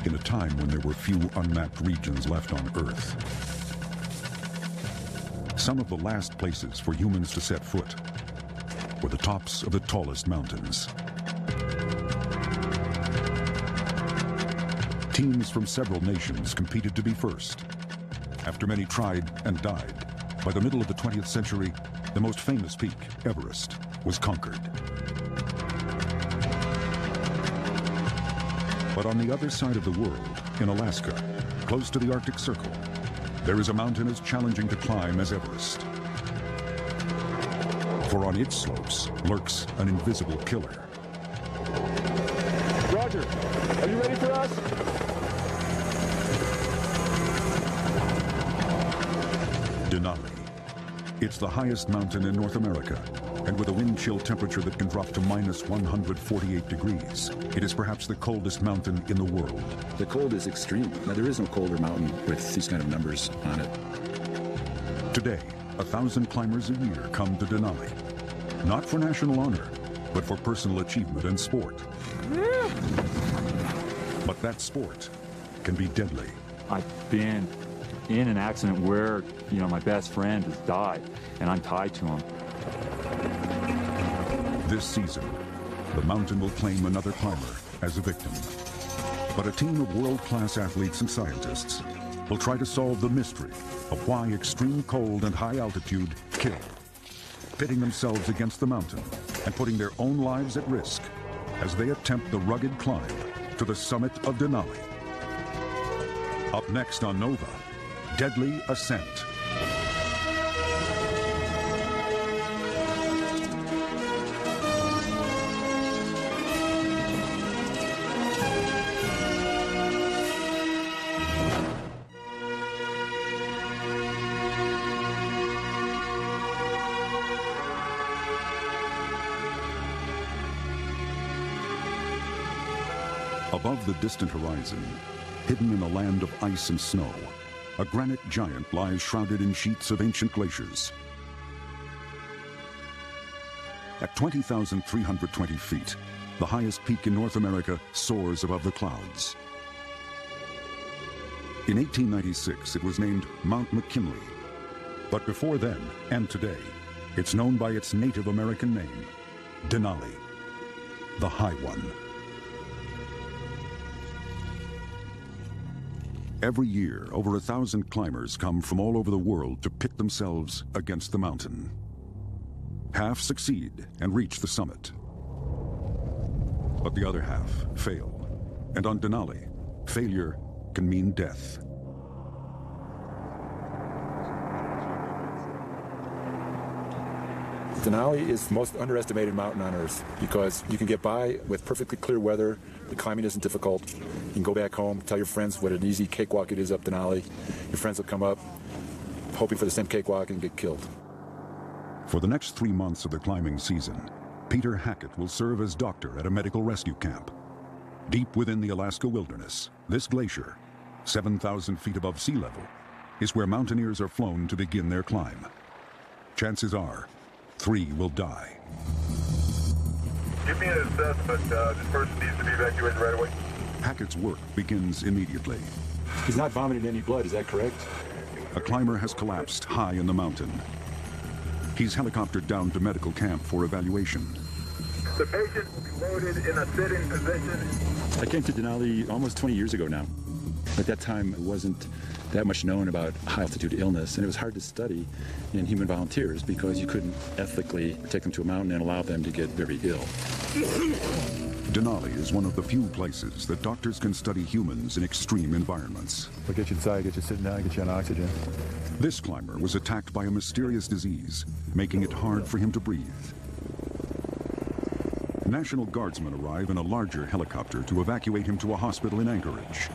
in a time when there were few unmapped regions left on Earth. Some of the last places for humans to set foot were the tops of the tallest mountains. Teams from several nations competed to be first. After many tried and died, by the middle of the 20th century, the most famous peak, Everest, was conquered. But on the other side of the world, in Alaska, close to the Arctic Circle, there is a mountain as challenging to climb as Everest. For on its slopes lurks an invisible killer. Roger. Are you ready for us? Denali. It's the highest mountain in North America, and with a wind chill temperature that can drop to minus 148 degrees, it is perhaps the coldest mountain in the world. The cold is extreme. Now, there is no colder mountain with these kind of numbers on it. Today, 1,000 climbers a year come to Denali, not for national honor, but for personal achievement and sport. But that sport can be deadly. I've been in an accident where, my best friend has died, and I'm tied to him. This season, the mountain will claim another climber as a victim. But a team of world-class athletes and scientists will try to solve the mystery of why extreme cold and high altitude kill, pitting themselves against the mountain and putting their own lives at risk as they attempt the rugged climb to the summit of Denali. Up next on Nova, Deadly Ascent. Above the distant horizon, hidden in a land of ice and snow, a granite giant lies shrouded in sheets of ancient glaciers. At 20,320 feet, the highest peak in North America soars above the clouds. In 1896, it was named Mount McKinley. But before then, and today, it's known by its Native American name, Denali, the High One. Every year, over 1,000 climbers come from all over the world to pit themselves against the mountain. Half succeed and reach the summit. But the other half fail. And on Denali, failure can mean death. Denali is the most underestimated mountain on Earth because you can get by with perfectly clear weather. The climbing isn't difficult. You can go back home, tell your friends what an easy cakewalk it is up Denali. Your friends will come up hoping for the same cakewalk and get killed. For the next 3 months of the climbing season, Peter Hackett will serve as doctor at a medical rescue camp. Deep within the Alaska wilderness, this glacier, 7,000 feet above sea level, is where mountaineers are flown to begin their climb. Chances are, 3 will die. Give me an assessment. This person needs to be evacuated right away. Hackett's work begins immediately. He's not vomiting any blood, is that correct? A climber has collapsed high in the mountain. He's helicoptered down to medical camp for evaluation. The patient will be loaded in a sitting position. I came to Denali almost 20 years ago now. At that time, it wasn't that much known about high-altitude illness, and it was hard to study in human volunteers because you couldn't ethically take them to a mountain and allow them to get very ill. Denali is one of the few places that doctors can study humans in extreme environments. We'll get you inside, get you sitting down, get you on oxygen. This climber was attacked by a mysterious disease, making it hard for him to breathe. National Guardsmen arrive in a larger helicopter to evacuate him to a hospital in Anchorage.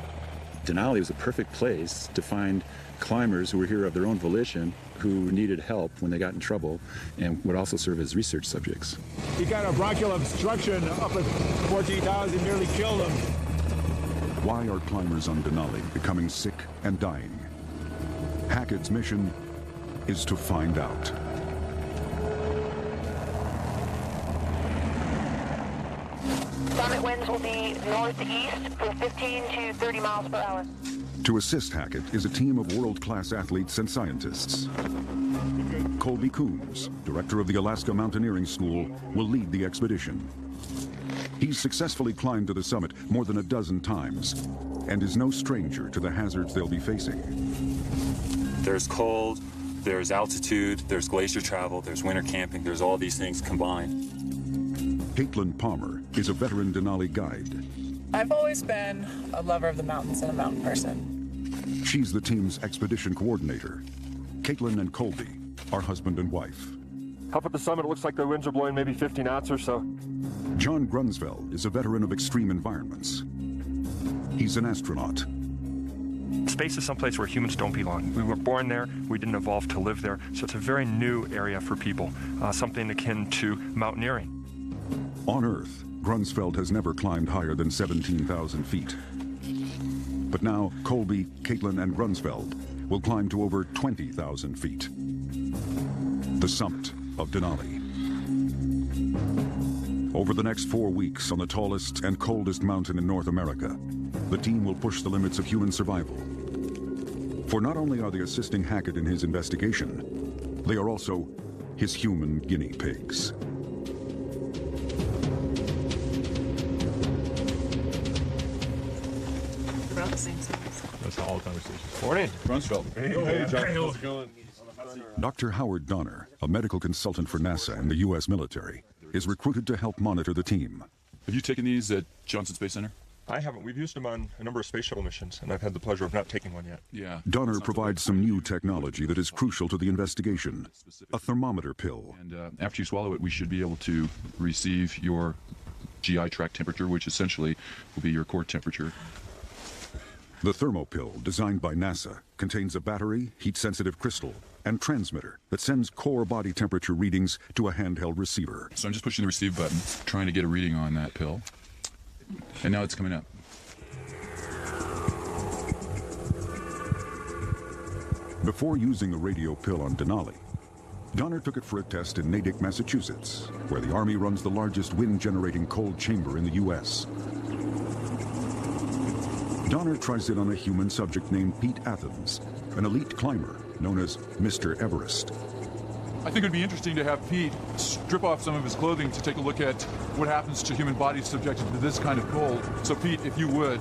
Denali was a perfect place to find climbers who were here of their own volition, who needed help when they got in trouble, and would also serve as research subjects. He got a bronchial obstruction up at 14,000, nearly killed him. Why are climbers on Denali becoming sick and dying? Hackett's mission is to find out. summit winds will be northeast from 15 to 30 miles per hour. To assist Hackett is a team of world-class athletes and scientists. Colby Coombs, director of the Alaska Mountaineering School, will lead the expedition. He's successfully climbed to the summit more than a dozen times and is no stranger to the hazards they'll be facing. There's cold, there's altitude, there's glacier travel, there's winter camping, there's all these things combined. Caitlin Palmer is a veteran Denali guide. I've always been a lover of the mountains and a mountain person. She's the team's expedition coordinator. Caitlin and Colby are husband and wife. Up at the summit, it looks like the winds are blowing maybe 50 knots or so. John Grunsfeld is a veteran of extreme environments. He's an astronaut. Space is someplace where humans don't belong. We were born there, we didn't evolve to live there, so it's a very new area for people, something akin to mountaineering. On Earth, Grunsfeld has never climbed higher than 17,000 feet. But now, Colby, Caitlin, and Grunsfeld will climb to over 20,000 feet. The summit of Denali. Over the next 4 weeks on the tallest and coldest mountain in North America, the team will push the limits of human survival. For not only are they assisting Hackett in his investigation, they are also his human guinea pigs. That's all the conversation. Morning. Grunsfeld. Hey, John. How's it going? Dr. Howard Donner, a medical consultant for NASA and the U.S. military, is recruited to help monitor the team. Have you taken these at Johnson Space Center? I haven't. We've used them on a number of space shuttle missions, and I've had the pleasure of not taking one yet. Yeah. Donner provides some new technology that is crucial to the investigation, a thermometer pill. And after you swallow it, we should be able to receive your GI tract temperature, which essentially will be your core temperature. The thermopill, designed by NASA, contains a battery, heat-sensitive crystal, and transmitter that sends core body temperature readings to a handheld receiver. So I'm just pushing the receive button, trying to get a reading on that pill. And now it's coming up. Before using the radio pill on Denali, Donner took it for a test in Natick, Massachusetts, where the Army runs the largest wind-generating cold chamber in the U.S. Donner tries it on a human subject named Pete Athens, an elite climber known as Mr. Everest. I think it would be interesting to have Pete strip off some of his clothing to take a look at what happens to human bodies subjected to this kind of cold. So Pete, if you would.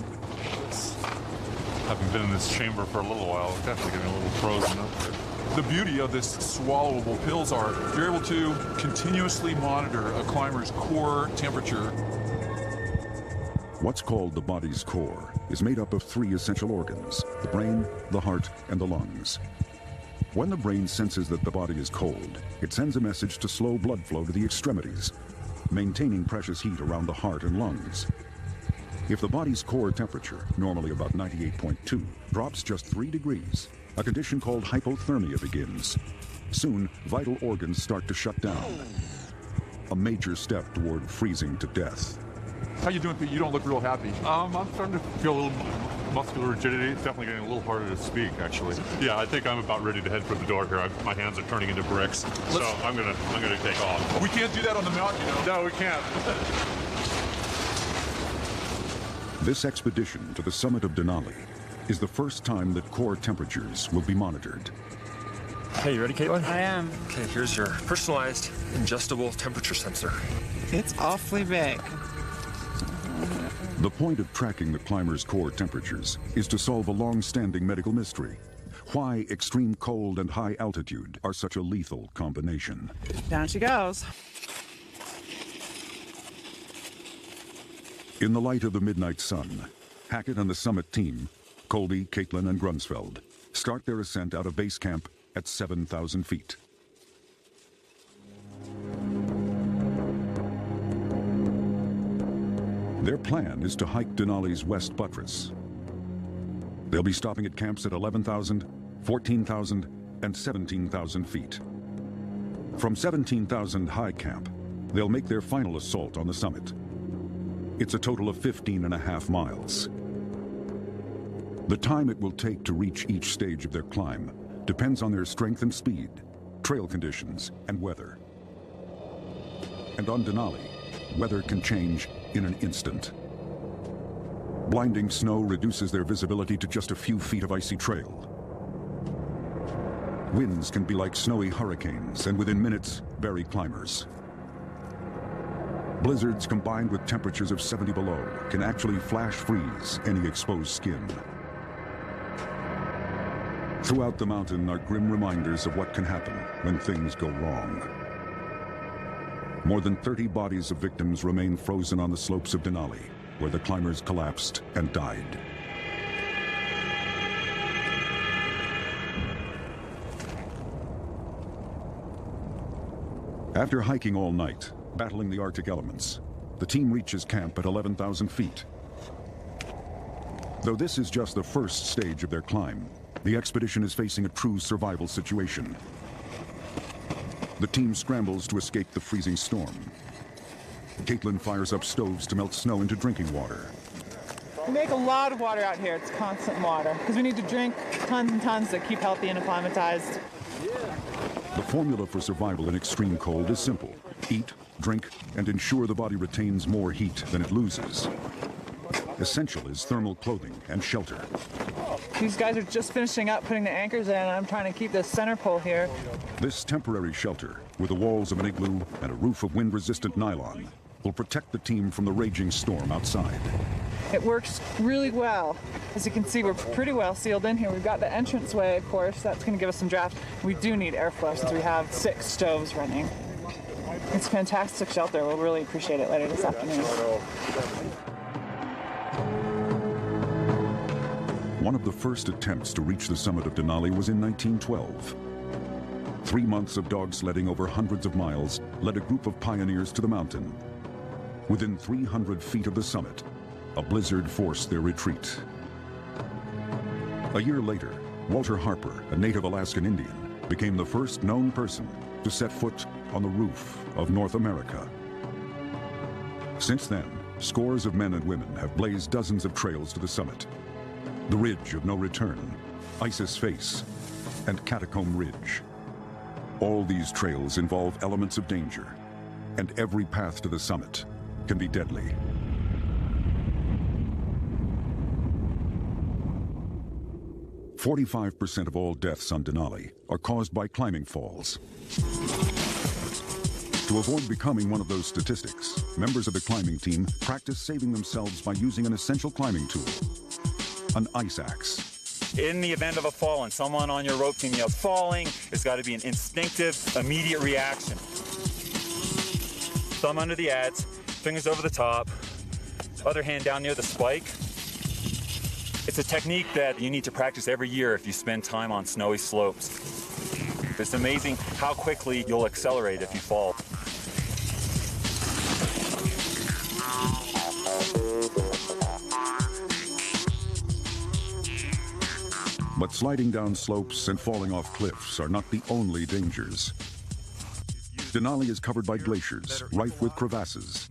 Having been in this chamber for a little while, it's definitely getting a little frozen up. The beauty of this swallowable pills are you're able to continuously monitor a climber's core temperature. What's called the body's core is made up of 3 essential organs: the brain, the heart, and the lungs. When the brain senses that the body is cold, it sends a message to slow blood flow to the extremities, maintaining precious heat around the heart and lungs. If the body's core temperature, normally about 98.2, drops just 3 degrees, a condition called hypothermia begins. Soon, vital organs start to shut down. A major step toward freezing to death. How you doing, Pete? You don't look real happy. I'm starting to feel a little muscular rigidity. It's definitely getting a little harder to speak, actually. Yeah, I think I'm about ready to head for the door here. My hands are turning into bricks, so I'm gonna take off. We can't do that on the mountain, you know. No, we can't. This expedition to the summit of Denali is the first time that core temperatures will be monitored. Hey, you ready, Caitlin? I am. Okay, here's your personalized ingestible temperature sensor. It's awfully big. The point of tracking the climber's core temperatures is to solve a long-standing medical mystery: why extreme cold and high altitude are such a lethal combination. Down she goes. In the light of the midnight sun, Hackett and the summit team, Colby, Caitlin, and Grunsfeld, start their ascent out of base camp at 7,000 feet. Their plan is to hike Denali's west buttress. They'll be stopping at camps at 11,000, 14,000, and 17,000 feet. From 17,000 high camp, they'll make their final assault on the summit. It's a total of 15.5 miles. The time it will take to reach each stage of their climb depends on their strength and speed, trail conditions, and weather. And on Denali, weather can change in an instant. Blinding snow reduces their visibility to just a few feet of icy trail. Winds can be like snowy hurricanes and within minutes bury climbers. Blizzards combined with temperatures of 70 below can actually flash freeze any exposed skin. Throughout the mountain are grim reminders of what can happen when things go wrong. More than 30 bodies of victims remain frozen on the slopes of Denali, where the climbers collapsed and died. After hiking all night, battling the Arctic elements, the team reaches camp at 11,000 feet. Though this is just the first stage of their climb, the expedition is facing a true survival situation. The team scrambles to escape the freezing storm. Caitlin fires up stoves to melt snow into drinking water. We make a lot of water out here. It's constant water because we need to drink tons and tons to keep healthy and acclimatized. The formula for survival in extreme cold is simple. Eat, drink, and ensure the body retains more heat than it loses. Essential is thermal clothing and shelter. These guys are just finishing up putting the anchors in, and I'm trying to keep this center pole here. This temporary shelter, with the walls of an igloo and a roof of wind-resistant nylon, will protect the team from the raging storm outside. It works really well. As you can see, we're pretty well sealed in here. We've got the entranceway, of course. That's going to give us some draft. We do need airflow since we have 6 stoves running. It's a fantastic shelter. We'll really appreciate it later this afternoon. One of the first attempts to reach the summit of Denali was in 1912. 3 months of dog sledding over hundreds of miles led a group of pioneers to the mountain. Within 300 feet of the summit, a blizzard forced their retreat. A year later, Walter Harper, a native Alaskan Indian, became the first known person to set foot on the roof of North America. Since then, scores of men and women have blazed dozens of trails to the summit. The Ridge of No Return, Isis Face, and Catacomb Ridge. All these trails involve elements of danger, and every path to the summit can be deadly. "45% of all deaths on Denali are caused by climbing falls. To avoid becoming one of those statistics, members of the climbing team practice saving themselves by using an essential climbing tool, an ice axe. In the event of a fall and someone on your rope team yells falling, it's got to be an instinctive, immediate reaction. Thumb under the adze, fingers over the top, other hand down near the spike. It's a technique that you need to practice every year if you spend time on snowy slopes. It's amazing how quickly you'll accelerate if you fall. But sliding down slopes and falling off cliffs are not the only dangers. Denali is covered by glaciers, rife with crevasses,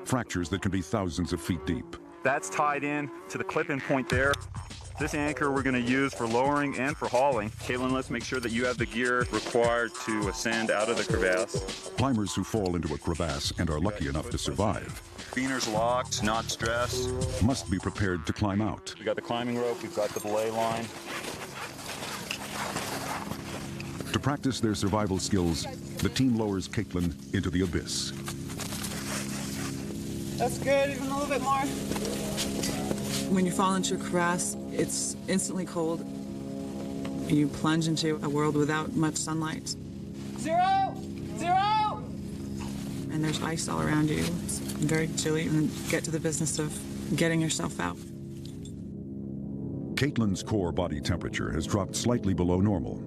fractures that can be thousands of feet deep. That's tied in to the clip-in point there. This anchor we're going to use for lowering and for hauling. Caitlin, let's make sure that you have the gear required to ascend out of the crevasse. Climbers who fall into a crevasse and are lucky enough to survive Fener's locked, not stressed. must be prepared to climb out. We got the climbing rope, we've got the belay line. To practice their survival skills, the team lowers Caitlin into the abyss. That's good, even a little bit more. When you fall into a crevasse, it's instantly cold. You plunge into a world without much sunlight. 0! 0! And there's ice all around you. It's very chilly, and get to the business of getting yourself out. Caitlin's core body temperature has dropped slightly below normal.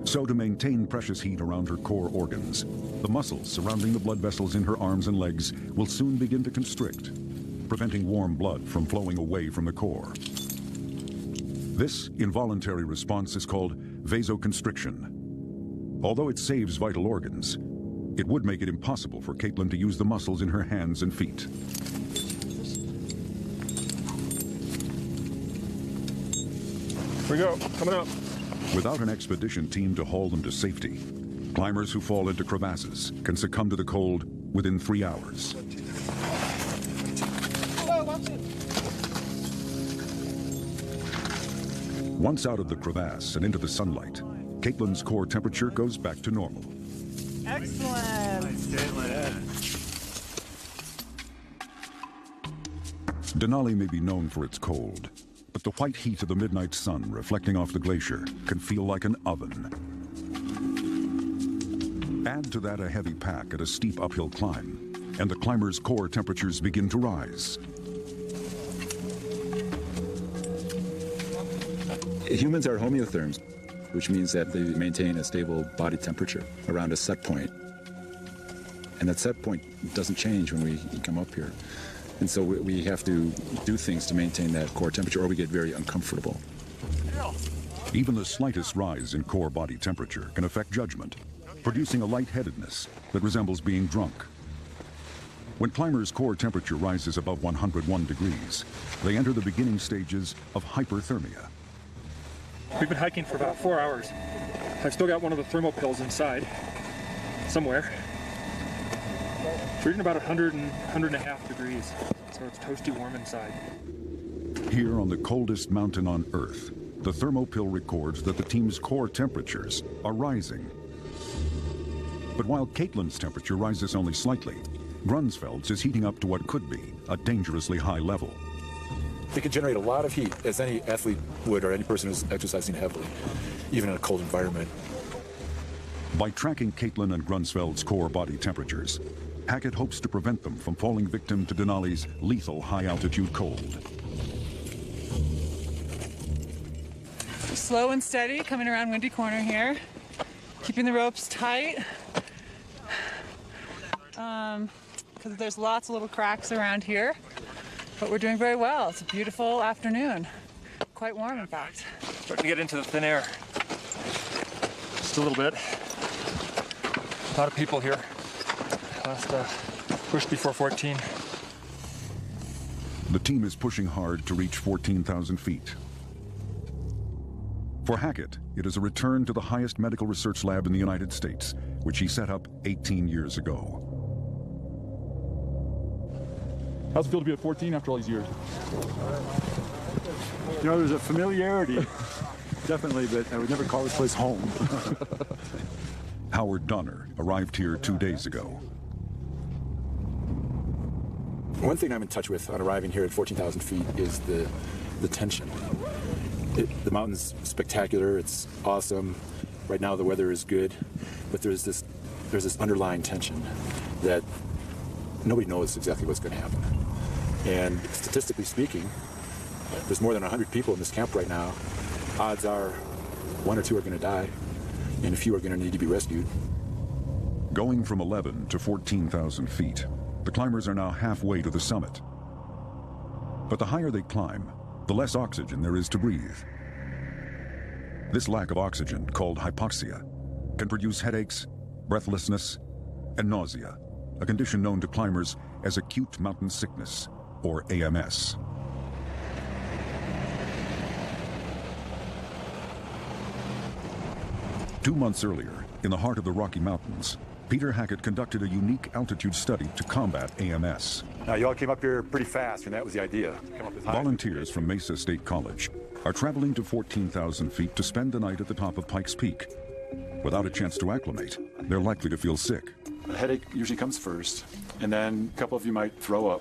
So to maintain precious heat around her core organs, the muscles surrounding the blood vessels in her arms and legs will soon begin to constrict, preventing warm blood from flowing away from the core. This involuntary response is called vasoconstriction. Although it saves vital organs, it would make it impossible for Caitlin to use the muscles in her hands and feet. Here we go, coming up. Without an expedition team to haul them to safety, climbers who fall into crevasses can succumb to the cold within 3 hours. Once out of the crevasse and into the sunlight, Caitlin's core temperature goes back to normal. Excellent. Nice, Caitlin. Denali may be known for its cold, but the white heat of the midnight sun reflecting off the glacier can feel like an oven. Add to that a heavy pack at a steep uphill climb, and the climber's core temperatures begin to rise. Humans are homeotherms, which means that they maintain a stable body temperature around a set point. And that set point doesn't change when we come up here. And so we have to do things to maintain that core temperature, or we get very uncomfortable. Even the slightest rise in core body temperature can affect judgment, producing a lightheadedness that resembles being drunk. When climbers' core temperature rises above 101 degrees, they enter the beginning stages of hyperthermia. We've been hiking for about 4 hours. I've still got one of the thermal pills inside, somewhere. We're reading about 100.5 degrees, so it's toasty warm inside. Here on the coldest mountain on Earth, the thermopill records that the team's core temperatures are rising. But while Caitlin's temperature rises only slightly, Grunsfeld's is heating up to what could be a dangerously high level. They can generate a lot of heat, as any athlete would, or any person who's exercising heavily, even in a cold environment. By tracking Caitlin and Grunsfeld's core body temperatures, Hackett hopes to prevent them from falling victim to Denali's lethal high-altitude cold. Slow and steady, coming around Windy Corner here. Keeping the ropes tight. Because there's lots of little cracks around here. But we're doing very well. It's a beautiful afternoon. Quite warm, in fact. Starting to get into the thin air. Just a little bit. A lot of people here. Last push before 14. The team is pushing hard to reach 14,000 feet. For Hackett, it is a return to the highest medical research lab in the United States, which he set up 18 years ago. How's it feel to be at 14 after all these years? You know, there's a familiarity, definitely, but I would never call this place home. Howard Donner arrived here 2 days ago. One thing I'm in touch with on arriving here at 14,000 feet is the tension. The mountain's spectacular, it's awesome. Right now the weather is good, but there's this underlying tension that nobody knows exactly what's going to happen. And statistically speaking, there's more than 100 people in this camp right now. Odds are 1 or 2 are going to die, and a few are going to need to be rescued. Going from 11 to 14,000 feet, the climbers are now halfway to the summit. But the higher they climb, the less oxygen there is to breathe. This lack of oxygen, called hypoxia, can produce headaches, breathlessness, and nausea, a condition known to climbers as acute mountain sickness, or AMS. Two months earlier, in the heart of the Rocky Mountains, Peter Hackett conducted a unique altitude study to combat AMS. Now, you all came up here pretty fast, and that was the idea. Come up as high. Volunteers from Mesa State College are traveling to 14,000 feet to spend the night at the top of Pikes Peak. Without a chance to acclimate, they're likely to feel sick. A headache usually comes first, and then a couple of you might throw up.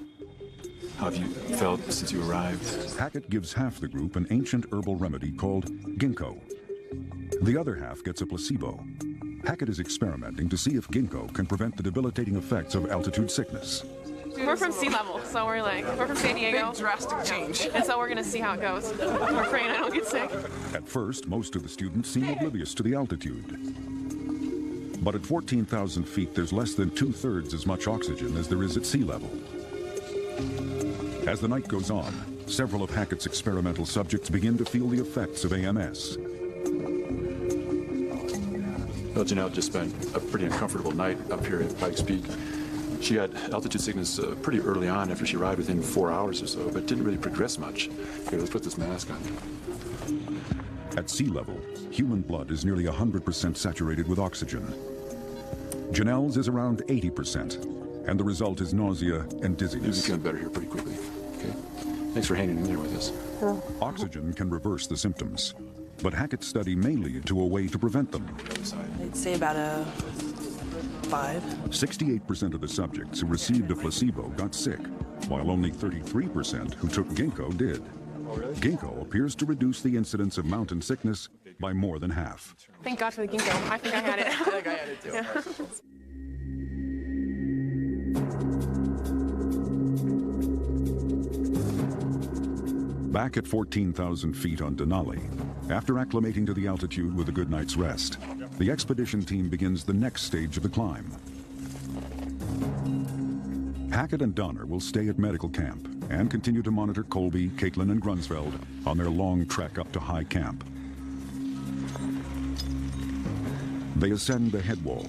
How have you felt since you arrived? Hackett gives half the group an ancient herbal remedy called ginkgo. The other half gets a placebo. Hackett is experimenting to see if ginkgo can prevent the debilitating effects of altitude sickness. We're from sea level, so we're from San Diego. Big drastic change. And so we're gonna see how it goes. We're praying I don't get sick. At first, most of the students seem oblivious to the altitude. But at 14,000 feet, there's less than 2/3 as much oxygen as there is at sea level. As the night goes on, several of Hackett's experimental subjects begin to feel the effects of AMS. Well, Janelle just spent a pretty uncomfortable night up here at Pikes Peak. She got altitude sickness pretty early on after she arrived, within 4 hours or so, but didn't really progress much. Here, let's put this mask on. At sea level, human blood is nearly 100% saturated with oxygen. Janelle's is around 80%, and the result is nausea and dizziness. You'll be feeling better here pretty quickly. Okay? Thanks for hanging in there with us. Oxygen can reverse the symptoms, But Hackett's study may lead to a way to prevent them. I'd say about a 5. 68% of the subjects who received a placebo got sick, while only 33% who took ginkgo did. Ginkgo appears to reduce the incidence of mountain sickness by more than half. Thank God for the ginkgo. I think I had it. I think I had it too. Yeah. Back at 14,000 feet on Denali, after acclimating to the altitude with a good night's rest, the expedition team begins the next stage of the climb. Hackett and Donner will stay at medical camp and continue to monitor Colby, Caitlin, and Grunsfeld on their long trek up to high camp. They ascend the head wall,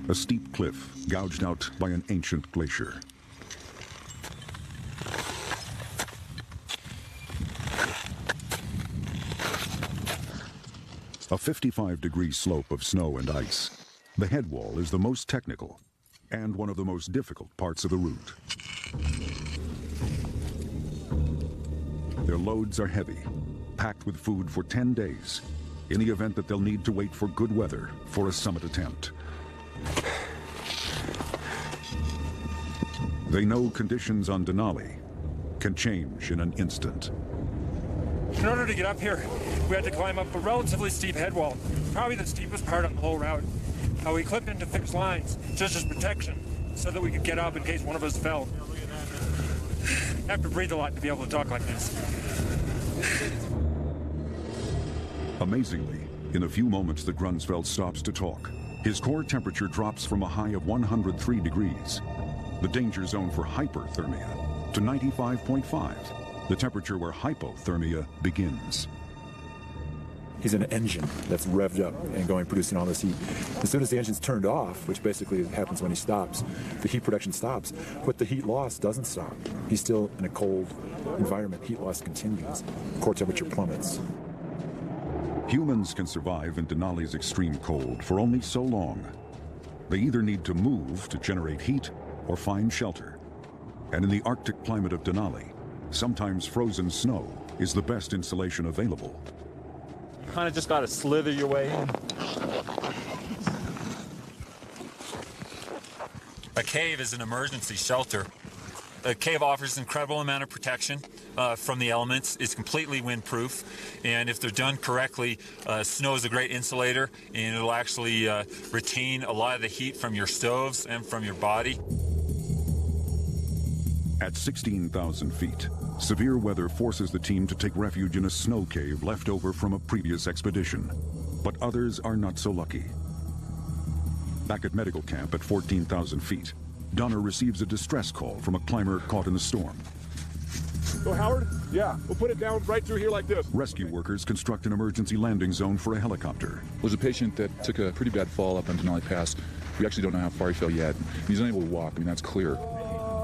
a steep cliff gouged out by an ancient glacier. A 55-degree slope of snow and ice. The head wall is the most technical and one of the most difficult parts of the route. Their loads are heavy, packed with food for 10 days, in the event that they'll need to wait for good weather for a summit attempt. They know conditions on Denali can change in an instant. In order to get up here, we had to climb up a relatively steep head wall, probably the steepest part on the whole route. We clipped into fixed lines, just as protection, so that we could get up in case one of us fell. I have to breathe a lot to be able to talk like this. Amazingly, in a few moments that Grunsfeld stops to talk, his core temperature drops from a high of 103 degrees, the danger zone for hyperthermia, to 95.5, the temperature where hypothermia begins. He's an engine that's revved up and producing all this heat. As soon as the engine's turned off, which basically happens when he stops, the heat production stops, but the heat loss doesn't stop. He's still in a cold environment. Heat loss continues. Core temperature plummets. Humans can survive in Denali's extreme cold for only so long. They either need to move to generate heat or find shelter. And in the Arctic climate of Denali, sometimes frozen snow is the best insulation available. Kind of just got to slither your way in. A cave is an emergency shelter. A cave offers an incredible amount of protection from the elements. It's completely windproof, and if they're done correctly, snow is a great insulator, and it'll actually retain a lot of the heat from your stoves and from your body. At 16,000 feet, severe weather forces the team to take refuge in a snow cave left over from a previous expedition. But others are not so lucky. Back at medical camp at 14,000 feet, Donner receives a distress call from a climber caught in the storm. Go, Howard? Yeah, we'll put it down right through here like this. Rescue workers construct an emergency landing zone for a helicopter. There's a patient that took a pretty bad fall up on Denali Pass. We actually don't know how far he fell yet. He's unable to walk. I mean, that's clear.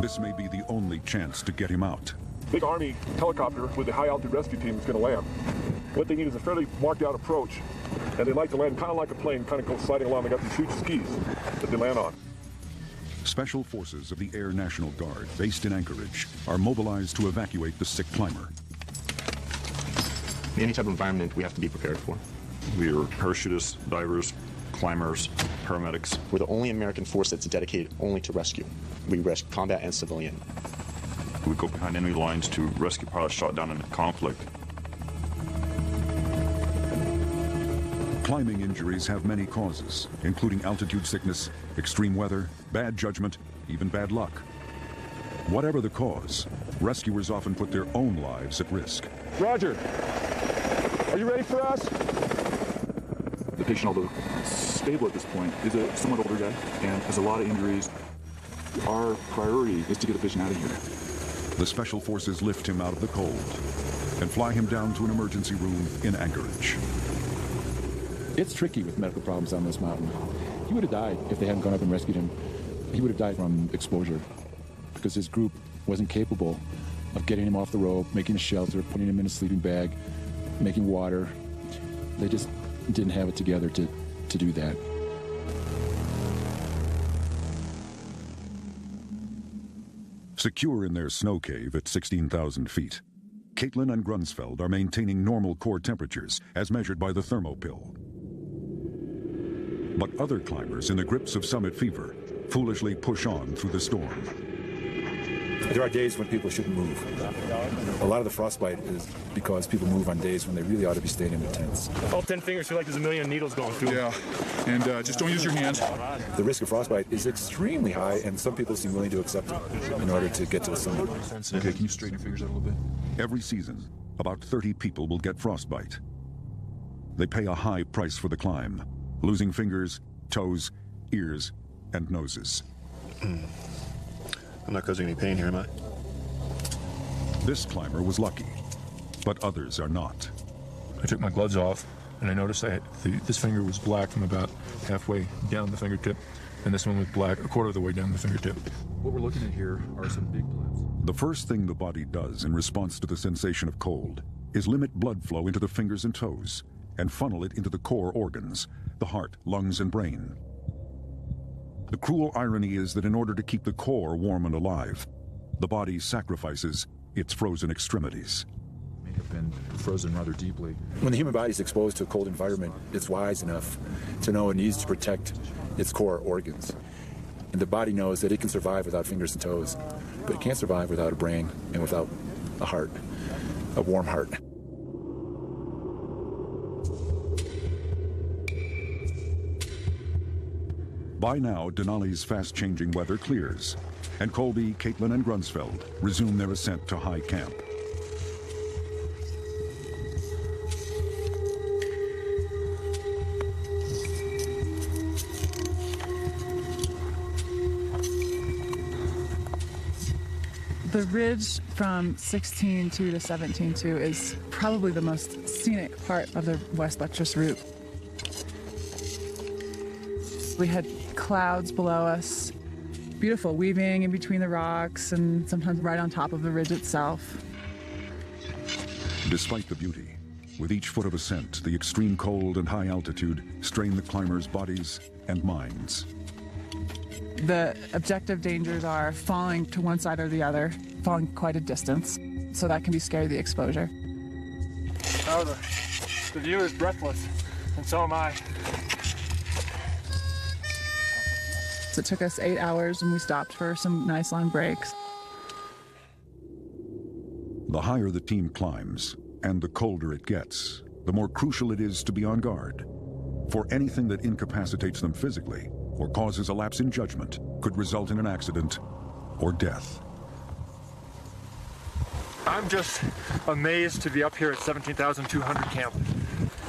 This may be the only chance to get him out. Big Army helicopter with the high-altitude rescue team is going to land. What they need is a fairly marked-out approach, and they like to land kind of like a plane, kind of go sliding along. They got these huge skis that they land on. Special forces of the Air National Guard, based in Anchorage, are mobilized to evacuate the sick climber. Any type of environment we have to be prepared for. We are parachutists, divers, climbers, paramedics. We're the only American force that's dedicated only to rescue. We rescue combat and civilian. We go behind enemy lines to rescue pilots shot down in conflict. Climbing injuries have many causes, including altitude sickness, extreme weather, bad judgment, even bad luck. Whatever the cause, rescuers often put their own lives at risk. Roger. Are you ready for us? The patient, although stable at this point, is a somewhat older guy and has a lot of injuries. Our priority is to get the patient out of here. The special forces lift him out of the cold and fly him down to an emergency room in Anchorage. It's tricky with medical problems on this mountain. He would have died if they hadn't gone up and rescued him. He would have died from exposure because his group wasn't capable of getting him off the rope, making a shelter, putting him in a sleeping bag, making water. They just didn't have it together to do that. Secure in their snow cave at 16,000 feet, Caitlin and Grunsfeld are maintaining normal core temperatures as measured by the thermopill. But other climbers in the grips of summit fever foolishly push on through the storm. There are days when people shouldn't move. A lot of the frostbite is because people move on days when they really ought to be staying in their tents. All 10 fingers feel like there's a million needles going through. Yeah, and just don't use your hands. The risk of frostbite is extremely high, and some people seem willing to accept it in order to get to the summit. Okay, can you straighten your fingers out a little bit? Every season, about 30 people will get frostbite. They pay a high price for the climb, losing fingers, toes, ears, and noses. I'm not causing any pain here, am I? This climber was lucky, but others are not. I took my gloves off, and I noticed this finger was black from about halfway down the fingertip, and this one was black a quarter of the way down the fingertip. What we're looking at here are some big blebs. The first thing the body does in response to the sensation of cold is limit blood flow into the fingers and toes and funnel it into the core organs, the heart, lungs, and brain. The cruel irony is that in order to keep the core warm and alive, the body sacrifices its frozen extremities. May have been frozen rather deeply. When the human body is exposed to a cold environment, it's wise enough to know it needs to protect its core organs. And the body knows that it can survive without fingers and toes, but it can't survive without a brain and without a heart, a warm heart. By now, Denali's fast-changing weather clears, and Colby, Caitlin, and Grunsfeld resume their ascent to high camp. The ridge from 16.2 to 17.2 is probably the most scenic part of the West Buttress route. We had clouds below us, beautiful weaving in between the rocks and sometimes right on top of the ridge itself. Despite the beauty, with each foot of ascent, the extreme cold and high altitude strain the climbers' bodies and minds. The objective dangers are falling to one side or the other, falling quite a distance, so that can be scary, the exposure. Oh, the view is breathless, and so am I. So it took us 8 hours and we stopped for some nice long breaks. The higher the team climbs, and the colder it gets, the more crucial it is to be on guard. For anything that incapacitates them physically or causes a lapse in judgment could result in an accident or death. I'm just amazed to be up here at 17,200 camp.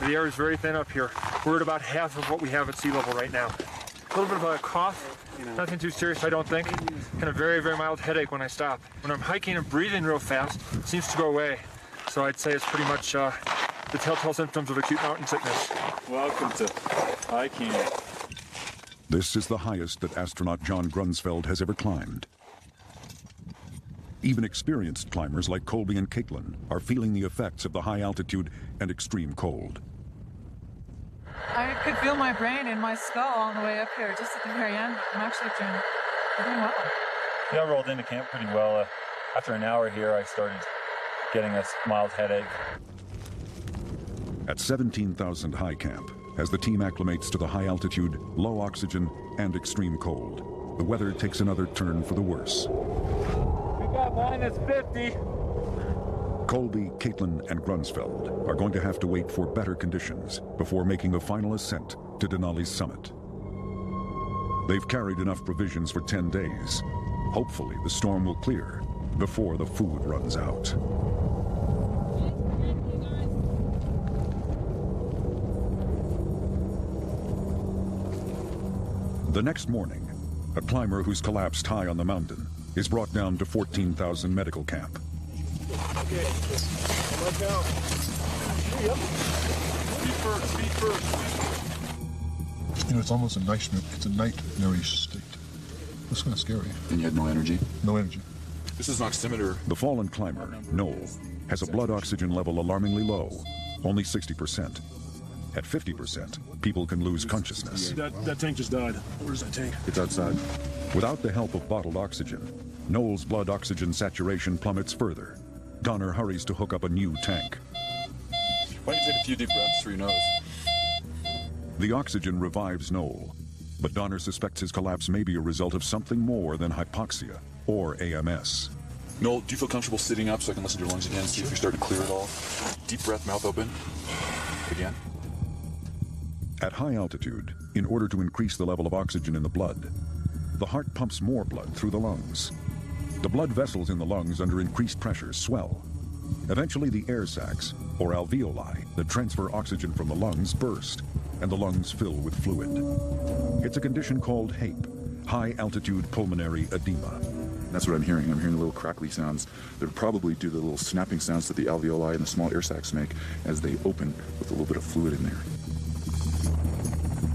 The air is very thin up here. We're at about half of what we have at sea level right now. A little bit of a cough, nothing too serious, I don't think, and a very, very mild headache when I stop. When I'm hiking and breathing real fast, it seems to go away. So I'd say it's pretty much the telltale symptoms of acute mountain sickness. Welcome to hiking. This is the highest that astronaut John Grunsfeld has ever climbed. Even experienced climbers like Colby and Caitlin are feeling the effects of the high altitude and extreme cold. I could feel my brain in my skull on the way up here, just at the very end. I'm actually doing well. Yeah, I rolled into camp pretty well. After an hour here, I started getting a mild headache. At 17,000 high camp, as the team acclimates to the high altitude, low oxygen, and extreme cold, the weather takes another turn for the worse. We got minus 50. Colby, Caitlin, and Grunsfeld are going to have to wait for better conditions before making a final ascent to Denali's summit. They've carried enough provisions for 10 days. Hopefully, the storm will clear before the food runs out. The next morning, a climber who's collapsed high on the mountain is brought down to 14,000 medical camp. Okay, come on down. Yep. Speed first. You know, it's almost a nightmare state. That's kind of scary. And you had no energy? No energy. This is an oximeter. The fallen climber, Noel, has a blood oxygen level alarmingly low, only 60%. At 50%, people can lose consciousness. That tank just died. Where's that tank? It's outside. Without the help of bottled oxygen, Noel's blood oxygen saturation plummets further, Donner hurries to hook up a new tank. Why don't you take a few deep breaths through your nose? The oxygen revives Noel, but Donner suspects his collapse may be a result of something more than hypoxia or AMS. Noel, do you feel comfortable sitting up so I can listen to your lungs again, see if you're starting to clear it all? Deep breath, mouth open. Again. At high altitude, in order to increase the level of oxygen in the blood, the heart pumps more blood through the lungs. The blood vessels in the lungs under increased pressure swell. Eventually, the air sacs, or alveoli, that transfer oxygen from the lungs burst, and the lungs fill with fluid. It's a condition called HAPE, high-altitude pulmonary edema. That's what I'm hearing. I'm hearing the little crackly sounds that are probably due to the little snapping sounds that the alveoli and the small air sacs make as they open with a little bit of fluid in there.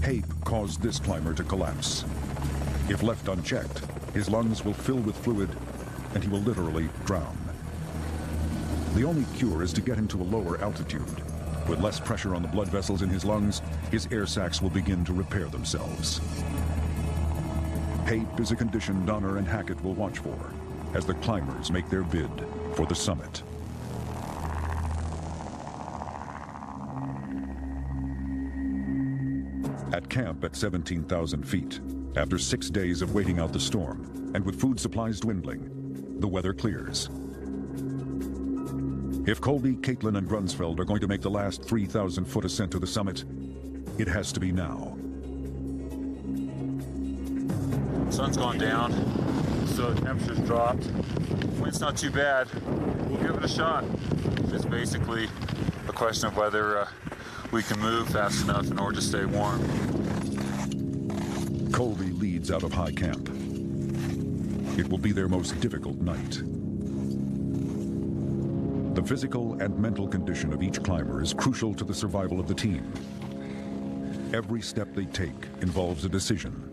HAPE caused this climber to collapse. If left unchecked, his lungs will fill with fluid and he will literally drown. The only cure is to get him to a lower altitude. With less pressure on the blood vessels in his lungs, his air sacs will begin to repair themselves. HAPE is a condition Donner and Hackett will watch for as the climbers make their bid for the summit. At camp at 17,000 feet, after 6 days of waiting out the storm, and with food supplies dwindling, the weather clears. If Colby, Caitlin, and Grunsfeld are going to make the last 3,000-foot ascent to the summit, it has to be now. Sun's gone down, so the temperature's dropped. Wind's not too bad. We'll give it a shot. It's basically a question of whether we can move fast enough in order to stay warm. Colby leads out of high camp. It will be their most difficult night. The physical and mental condition of each climber is crucial to the survival of the team. Every step they take involves a decision.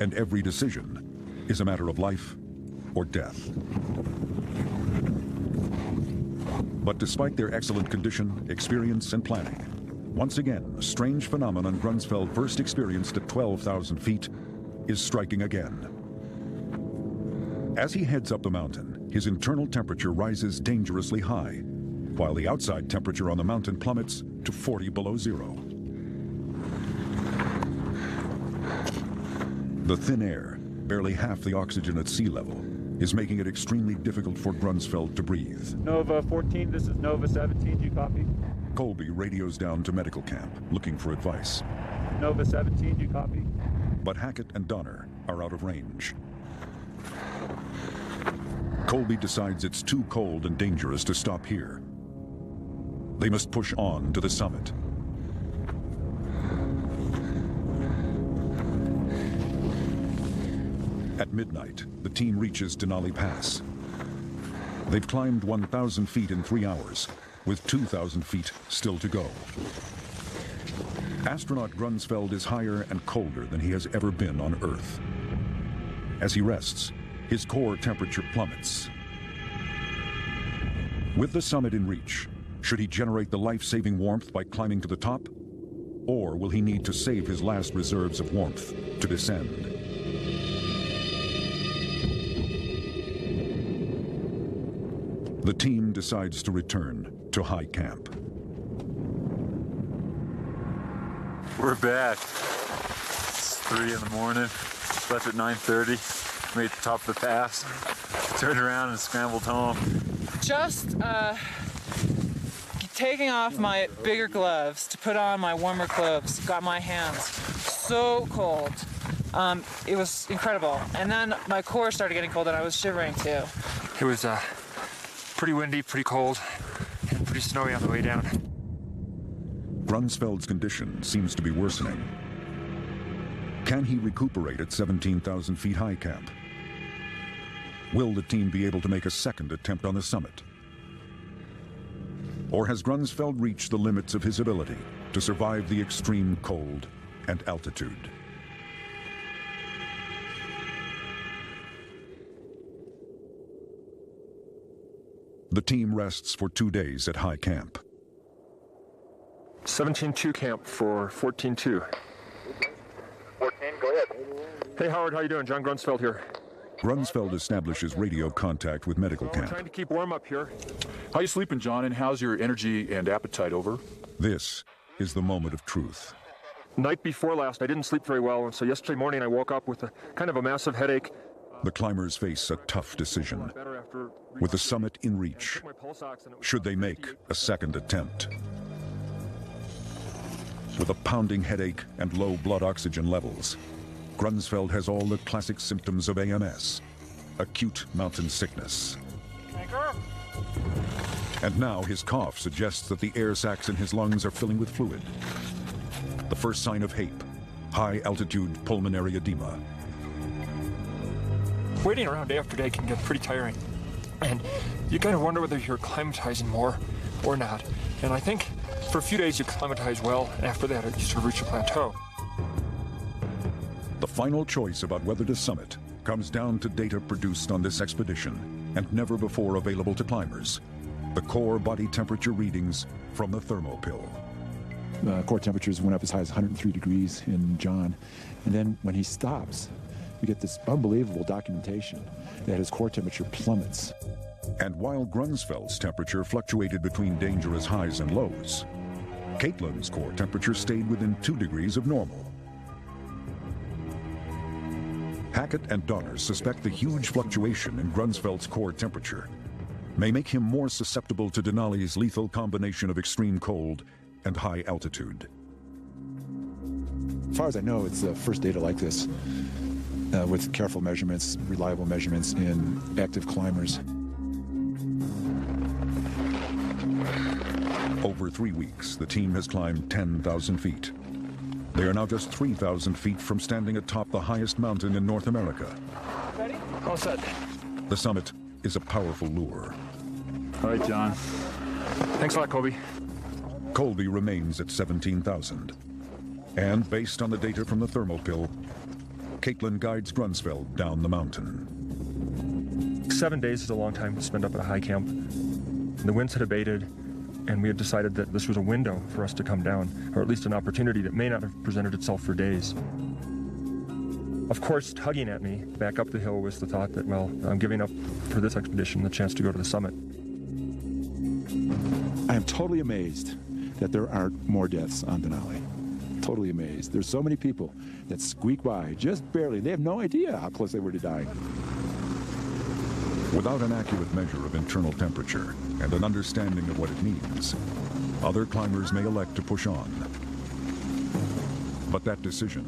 And every decision is a matter of life or death. But despite their excellent condition, experience, and planning, once again, a strange phenomenon Grunsfeld first experienced at 12,000 feet is striking again. As he heads up the mountain, his internal temperature rises dangerously high, while the outside temperature on the mountain plummets to 40 below zero. The thin air, barely half the oxygen at sea level, is making it extremely difficult for Grunsfeld to breathe. Nova 14, this is Nova 17, do you copy? Colby radios down to medical camp, looking for advice. Nova 17, do you copy? But Hackett and Donner are out of range. Colby decides it's too cold and dangerous to stop here. They must push on to the summit. At midnight, the team reaches Denali Pass. They've climbed 1,000 feet in 3 hours, with 2,000 feet still to go. Astronaut Grunsfeld is higher and colder than he has ever been on Earth. As he rests, his core temperature plummets. With the summit in reach, should he generate the life-saving warmth by climbing to the top? Or will he need to save his last reserves of warmth to descend? The team decides to return to high camp. We're back. It's 3 in the morning. Left at 9:30. Made the top of the pass. Turned around and scrambled home. Just taking off my bigger gloves to put on my warmer clothes got my hands so cold. It was incredible. And then my core started getting cold and I was shivering too. It was pretty windy, pretty cold, and pretty snowy on the way down. Grunsfeld's condition seems to be worsening. Can he recuperate at 17,000 feet high camp? Will the team be able to make a second attempt on the summit? Or has Grunsfeld reached the limits of his ability to survive the extreme cold and altitude? The team rests for 2 days at high camp. 17-2 camp for 14-2. 14, go ahead. Hey Howard, how you doing? John Grunsfeld here. Grunsfeld establishes radio contact with medical camp. Trying to keep warm up here. How you sleeping, John, and how's your energy and appetite? Over. This is the moment of truth. Night before last, I didn't sleep very well, so yesterday morning I woke up with a kind of a massive headache. The climbers face a tough decision. With the summit in reach, should they make a second attempt? With a pounding headache and low blood oxygen levels, Grunsfeld has all the classic symptoms of AMS, acute mountain sickness. And now his cough suggests that the air sacs in his lungs are filling with fluid. The first sign of HAPE, high-altitude pulmonary edema. Waiting around day after day can get pretty tiring. And you kind of wonder whether you're acclimatizing more or not. And I think for a few days you acclimatize well, and after that you sort of reach a plateau. The final choice about whether to summit comes down to data produced on this expedition and never before available to climbers. The core body temperature readings from the thermopill. Core temperatures went up as high as 103 degrees in John. And then when he stops, we get this unbelievable documentation that his core temperature plummets. And while Grunsfeld's temperature fluctuated between dangerous highs and lows, Caitlin's core temperature stayed within 2 degrees of normal. Hackett and Donner suspect the huge fluctuation in Grunsfeld's core temperature may make him more susceptible to Denali's lethal combination of extreme cold and high altitude. As far as I know, it's the first data like this, with careful measurements, reliable measurements in active climbers. Over 3 weeks, the team has climbed 10,000 feet. They are now just 3,000 feet from standing atop the highest mountain in North America. Ready? All set. The summit is a powerful lure. All right, John. Thanks a lot, Colby. Colby remains at 17,000. And based on the data from the thermopill, Caitlin guides Grunsfeld down the mountain. 7 days is a long time to spend up at a high camp. The winds had abated, and we had decided that this was a window for us to come down, or at least an opportunity that may not have presented itself for days. Of course, tugging at me back up the hill was the thought that, well, I'm giving up for this expedition the chance to go to the summit. I am totally amazed that there aren't more deaths on Denali. Totally amazed. There's so many people that squeak by, just barely. They have no idea how close they were to dying. Without an accurate measure of internal temperature and an understanding of what it means, other climbers may elect to push on. But that decision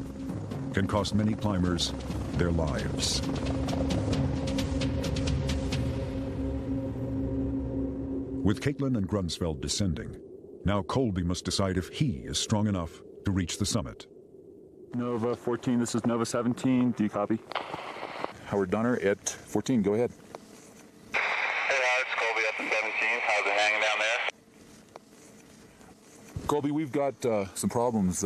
can cost many climbers their lives. With Caitlin and Grunsfeld descending, now Colby must decide if he is strong enough to reach the summit. Nova 14, this is Nova 17. Do you copy? Howard Donner at 14, go ahead. It's Colby up at 17. How's it hanging down there? Colby, we've got some problems.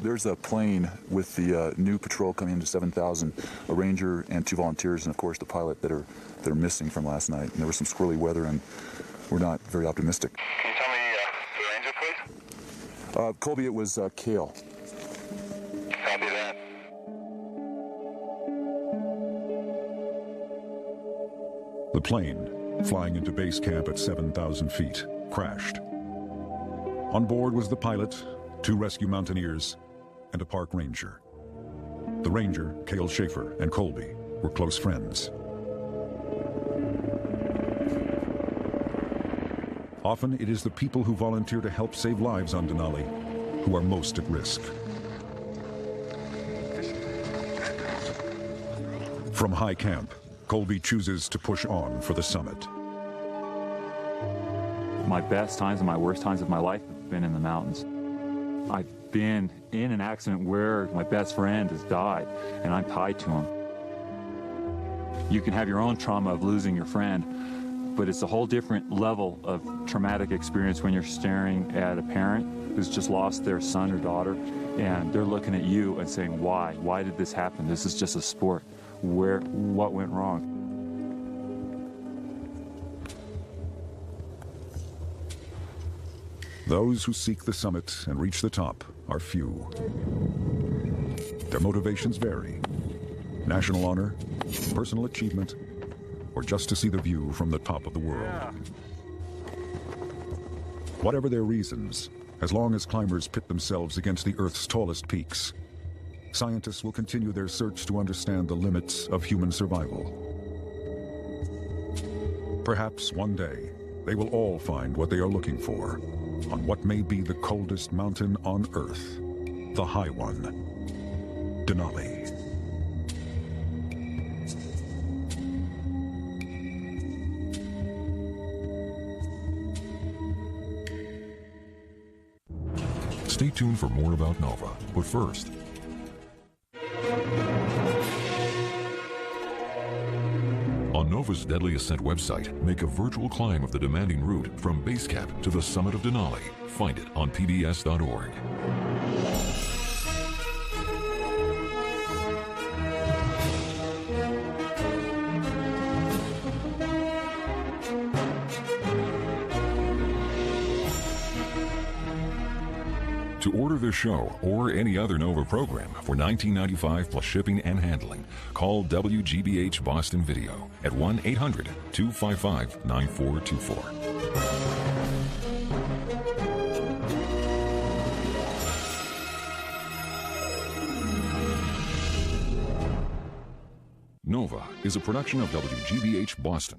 There's a plane with the new patrol coming into 7,000, a ranger and 2 volunteers, and of course the pilot that are missing from last night. And there was some squirrely weather, and we're not very optimistic. Can you tell me the ranger, please? Colby, it was Kale. Copy that. The plane, flying into base camp at 7,000 feet, crashed. On board was the pilot, 2 rescue mountaineers, and a park ranger. The ranger, Cale Schaefer, and Colby were close friends. Often it is the people who volunteer to help save lives on Denali who are most at risk. From high camp, Colby chooses to push on for the summit. My best times and my worst times of my life have been in the mountains. I've been in an accident where my best friend has died, and I'm tied to him. You can have your own trauma of losing your friend, but it's a whole different level of traumatic experience when you're staring at a parent who's just lost their son or daughter, and they're looking at you and saying, why? Why did this happen? This is just a sport. What went wrong? Those who seek the summit and reach the top are few. Their motivations vary. national honor, personal achievement, or just to see the view from the top of the world. Whatever their reasons, as long as climbers pit themselves against the Earth's tallest peaks, scientists will continue their search to understand the limits of human survival. Perhaps one day, they will all find what they are looking for on what may be the coldest mountain on Earth, the high one, Denali. Stay tuned for more about Nova, but first, on Nova's Deadly Ascent website, make a virtual climb of the demanding route from base camp to the summit of Denali. Find it on PBS.org. To order this show or any other Nova program for $19.95 plus shipping and handling, call WGBH Boston Video at 1-800-255-9424. Nova is a production of WGBH Boston.